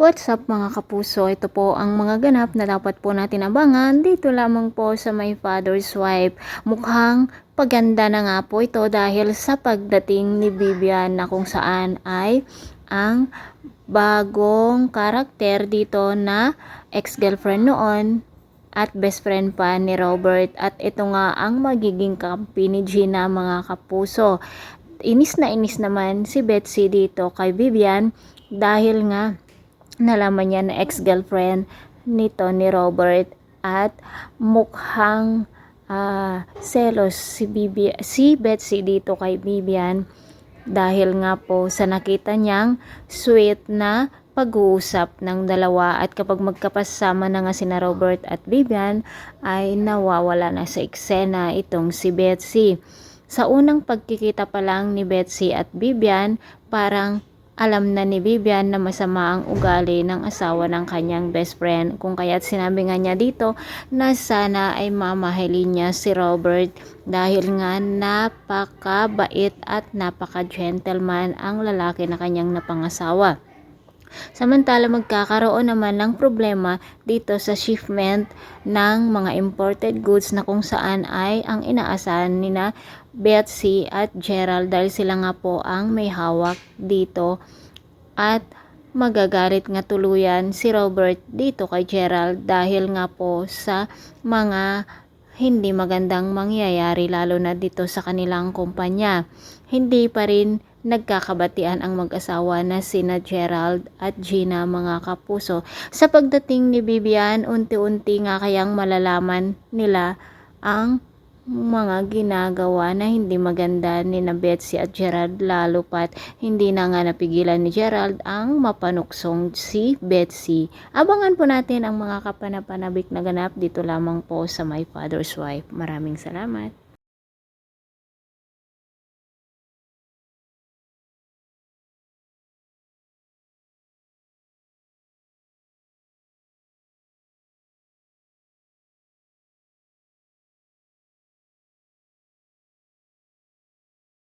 What's up mga kapuso? Ito po ang mga ganap na dapat po natin abangan dito lamang po sa My Father's Wife. Mukhang paganda na nga po ito dahil sa pagdating ni Vivian na kung saan ay ang bagong karakter dito na ex-girlfriend noon at best friend pa ni Robert, at ito nga ang magiging kampi ni Gina mga kapuso. Inis naman si Betsy dito kay Vivian dahil nga nalaman niya na ex-girlfriend nito ni Robert, at mukhang selos si Betsy dito kay Vivian dahil nga po sa nakita niyang sweet na pag-uusap ng dalawa, at kapag magkapasama na nga sina Robert at Vivian ay nawawala na sa eksena itong si Betsy. Sa unang pagkikita pa lang ni Betsy at Vivian, parang alam na ni Vivian na masama ang ugali ng asawa ng kanyang best friend, kung kaya't sinabi nga niya dito na sana ay mamahalin niya si Robert dahil nga napakabait at napaka-gentleman ang lalaki na kanyang napangasawa. Samantala magkakaroon naman ng problema dito sa shipment ng mga imported goods na kung saan ay ang inaasahan ni na Betsy at Gerald dahil sila nga po ang may hawak dito, at magagalit nga tuluyan si Robert dito kay Gerald dahil nga po sa mga hindi magandang mangyayari lalo na dito sa kanilang kumpanya. Hindi pa rin nagkakabatian ang mag-asawa na sina Gerald at Gina mga kapuso. Sa pagdating ni Vivian, unti-unti nga kayang malalaman nila ang mga ginagawa na hindi maganda ni na Betsy at Gerald, lalo pat hindi na nga napigilan ni Gerald ang mapanuksong si Betsy. Abangan po natin ang mga kapanapanabik na ganap dito lamang po sa My Father's Wife. Maraming salamat.